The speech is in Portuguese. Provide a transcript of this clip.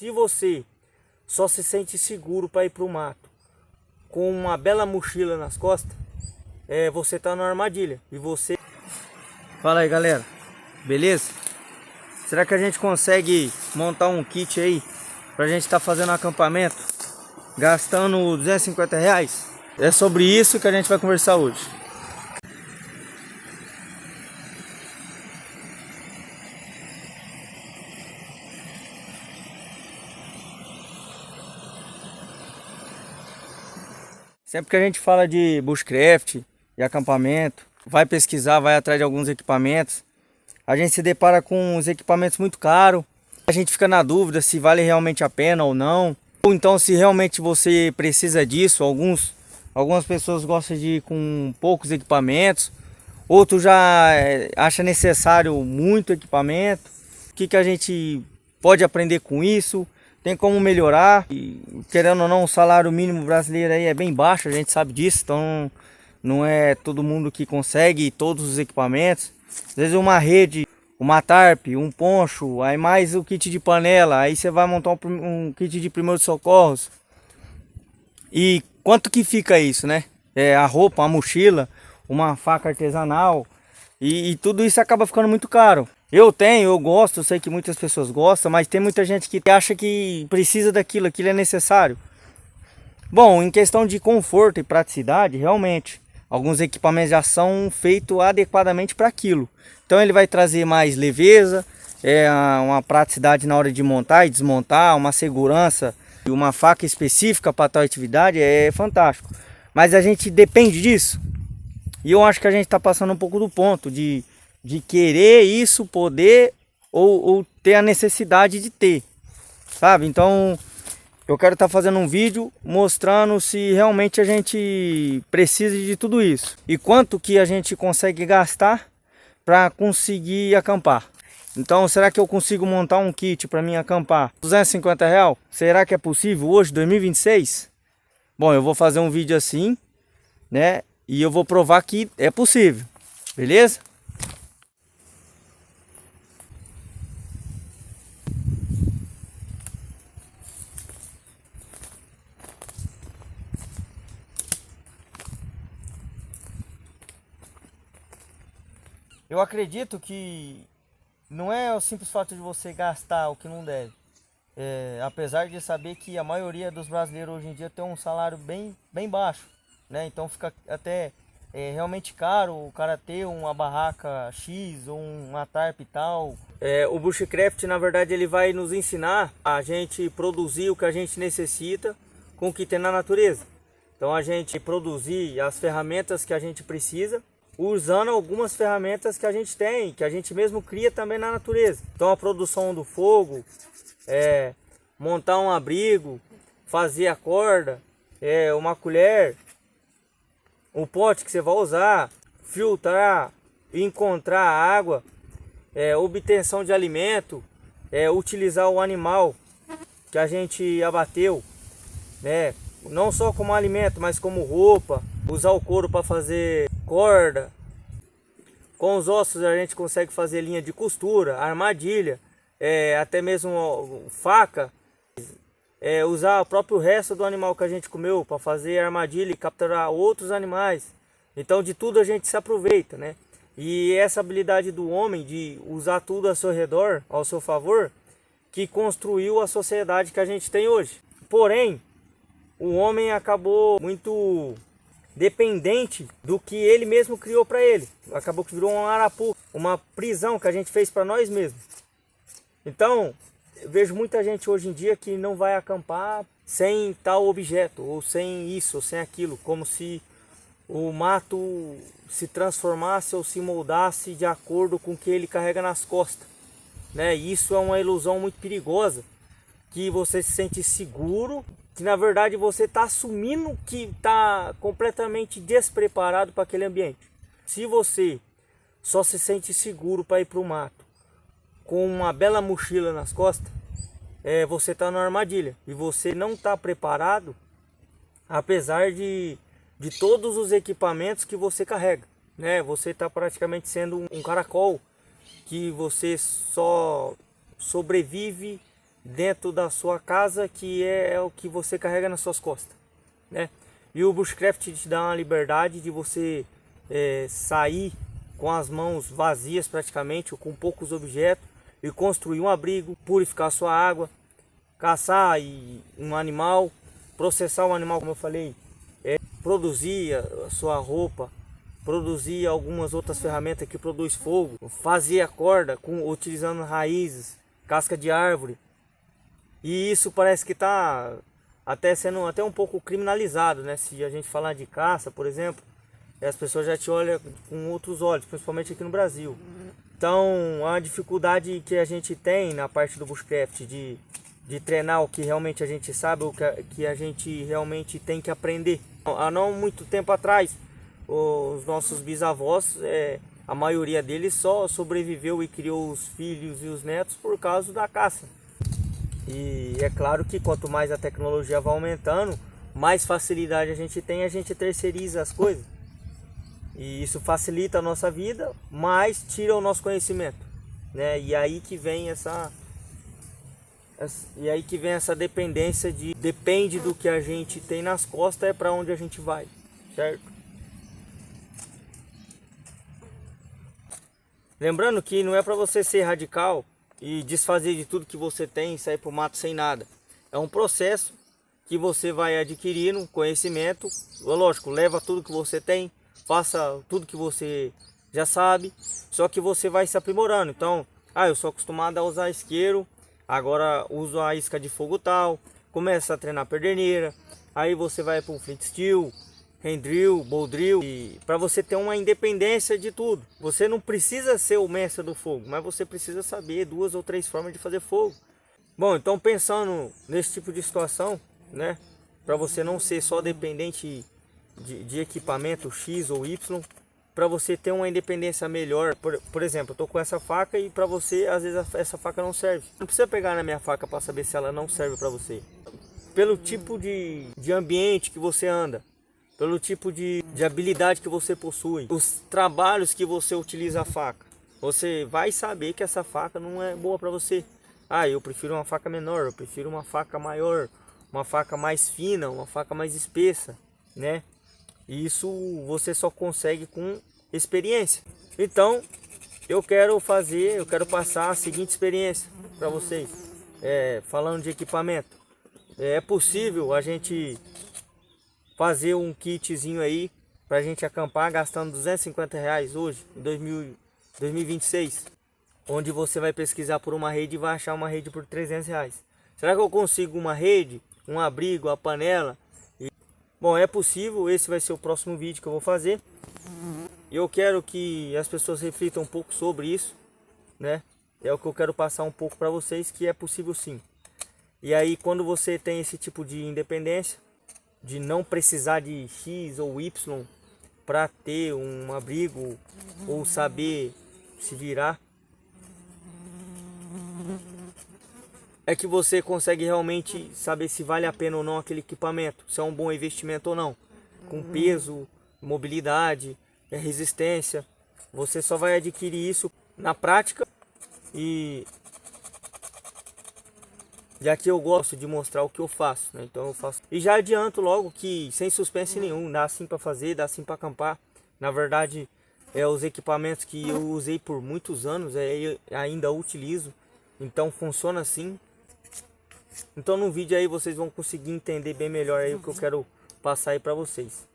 Se você só se sente seguro para ir para o mato com uma bela mochila nas costas, você tá numa armadilha. E você... Fala aí, galera, beleza? Será que a gente consegue montar um kit aí pra gente estar fazendo um acampamento gastando R$ 250? É sobre isso que a gente vai conversar hoje. Sempre que a gente fala de bushcraft, de acampamento, vai pesquisar, vai atrás de alguns equipamentos, a gente se depara com uns equipamentos muito caros. A gente fica na dúvida se vale realmente a pena ou não. Ou então se realmente você precisa disso. Algumas pessoas gostam de ir com poucos equipamentos. Outros já acham necessário muito equipamento. O que a gente pode aprender com isso? Tem como melhorar? E, querendo ou não, o salário mínimo brasileiro aí é bem baixo, a gente sabe disso. Então não é todo mundo que consegue todos os equipamentos. Às vezes uma rede, uma tarp, um poncho, aí mais o kit de panela. Aí você vai montar um kit de primeiros socorros. E quanto que fica isso, né? A roupa, a mochila, uma faca artesanal. E tudo isso acaba ficando muito caro. Eu gosto, eu sei que muitas pessoas gostam, mas tem muita gente que acha que precisa daquilo, aquilo é necessário. Bom, em questão de conforto e praticidade, realmente, alguns equipamentos já são feitos adequadamente para aquilo. Então ele vai trazer mais leveza, uma praticidade na hora de montar e desmontar, uma segurança e uma faca específica para tal atividade, é fantástico. Mas a gente depende disso. E eu acho que a gente está passando um pouco do ponto de querer isso, poder ou ter a necessidade de ter, sabe? Então eu quero estar fazendo um vídeo mostrando se realmente a gente precisa de tudo isso e quanto que a gente consegue gastar para conseguir acampar. Então, será que eu consigo montar um kit para mim acampar? R$ 250? Será que é possível hoje, 2026? Bom, eu vou fazer um vídeo assim, né? E eu vou provar que é possível, beleza? Eu acredito que não é o simples fato de você gastar o que não deve. Apesar de saber que a maioria dos brasileiros hoje em dia tem um salário bem baixo, né? Então fica até realmente caro o cara ter uma barraca X ou uma tarp e tal. O bushcraft, na verdade, ele vai nos ensinar a gente produzir o que a gente necessita com o que tem na natureza. Então a gente produzir as ferramentas que a gente precisa usando algumas ferramentas que a gente tem, que a gente mesmo cria também na natureza. Então a produção do fogo, montar um abrigo, fazer a corda, uma colher, o pote que você vai usar, filtrar, encontrar a água, obtenção de alimento, utilizar o animal que a gente abateu, né? Não só como alimento, mas como roupa, usar o couro para fazer corda. Com os ossos a gente consegue fazer linha de costura, armadilha, até mesmo faca. Usar o próprio resto do animal que a gente comeu para fazer armadilha e capturar outros animais. Então de tudo a gente se aproveita, né? E essa habilidade do homem de usar tudo ao seu redor, ao seu favor, que construiu a sociedade que a gente tem hoje. Porém, o homem acabou muito dependente do que ele mesmo criou para ele. Acabou que virou um arapuca, uma prisão que a gente fez para nós mesmos. Então, eu vejo muita gente hoje em dia que não vai acampar sem tal objeto, ou sem isso, ou sem aquilo, como se o mato se transformasse ou se moldasse de acordo com o que ele carrega nas costas, né? E isso é uma ilusão muito perigosa, que você se sente seguro, que na verdade você está assumindo que está completamente despreparado para aquele ambiente. Se você só se sente seguro para ir para o mato com uma bela mochila nas costas, você está numa armadilha e você não está preparado, apesar de todos os equipamentos que você carrega, né? Você está praticamente sendo um caracol que você só sobrevive dentro da sua casa, que é o que você carrega nas suas costas, né? E o bushcraft te dá uma liberdade de você sair com as mãos vazias praticamente, ou com poucos objetos, e construir um abrigo, purificar sua água, caçar um animal, processar um animal, como eu falei, produzir a sua roupa, produzir algumas outras ferramentas que produz fogo, fazer a corda utilizando raízes, casca de árvore. E isso parece que está até sendo até um pouco criminalizado, né? Se a gente falar de caça, por exemplo, as pessoas já te olham com outros olhos, principalmente aqui no Brasil. Então, a dificuldade que a gente tem na parte do bushcraft de treinar o que realmente a gente sabe, o que a gente realmente tem que aprender. Há não muito tempo atrás, os nossos bisavós, a maioria deles só sobreviveu e criou os filhos e os netos por causa da caça. E é claro que quanto mais a tecnologia vai aumentando, mais facilidade a gente tem, a gente terceiriza as coisas. E isso facilita a nossa vida, mas tira o nosso conhecimento, né? E aí que vem essa dependência depende do que a gente tem nas costas, é para onde a gente vai, certo? Lembrando que não é para você ser radical e desfazer de tudo que você tem e sair pro mato sem nada. É um processo que você vai adquirindo conhecimento. Lógico, leva tudo que você tem, faça tudo que você já sabe, só que você vai se aprimorando. Então, eu sou acostumado a usar isqueiro, agora uso a isca de fogo tal, começa a treinar perderneira, aí você vai para um flint steel, hand drill, bow drill, e para você ter uma independência de tudo. Você não precisa ser o mestre do fogo, mas você precisa saber 2 ou 3 formas de fazer fogo. Bom, então pensando nesse tipo de situação, né, para você não ser só dependente de equipamento X ou Y, para você ter uma independência melhor. Por exemplo, eu tô com essa faca e para você às vezes essa faca não serve. Não precisa pegar na minha faca para saber se ela não serve para você. Pelo tipo de ambiente que você anda, pelo tipo de habilidade que você possui, os trabalhos que você utiliza a faca, você vai saber que essa faca não é boa para você. Eu prefiro uma faca menor, eu prefiro uma faca maior, uma faca mais fina, uma faca mais espessa, né? E isso você só consegue com experiência. Então, eu quero passar a seguinte experiência para vocês, falando de equipamento. É possível a gente fazer um kitzinho aí para a gente acampar gastando R$ 250 hoje, em 2026, onde você vai pesquisar por uma rede e vai achar uma rede por R$ 300. Será que eu consigo uma rede, um abrigo, a panela? Bom, é possível. Esse vai ser o próximo vídeo que eu vou fazer. E eu quero que as pessoas reflitam um pouco sobre isso, né? É o que eu quero passar um pouco para vocês, que é possível sim. E aí, quando você tem esse tipo de independência, de não precisar de X ou Y para ter um abrigo ou saber se virar, é que você consegue realmente saber se vale a pena ou não aquele equipamento, se é um bom investimento ou não. Com peso, mobilidade, resistência, você só vai adquirir isso na prática. E aqui eu gosto de mostrar o que eu faço, né? Então eu faço. E já adianto logo que sem suspense nenhum, dá sim para fazer, dá sim para acampar. Na verdade, os equipamentos que eu usei por muitos anos, eu ainda utilizo. Então funciona assim. Então no vídeo aí vocês vão conseguir entender bem melhor aí o que eu quero passar aí para vocês.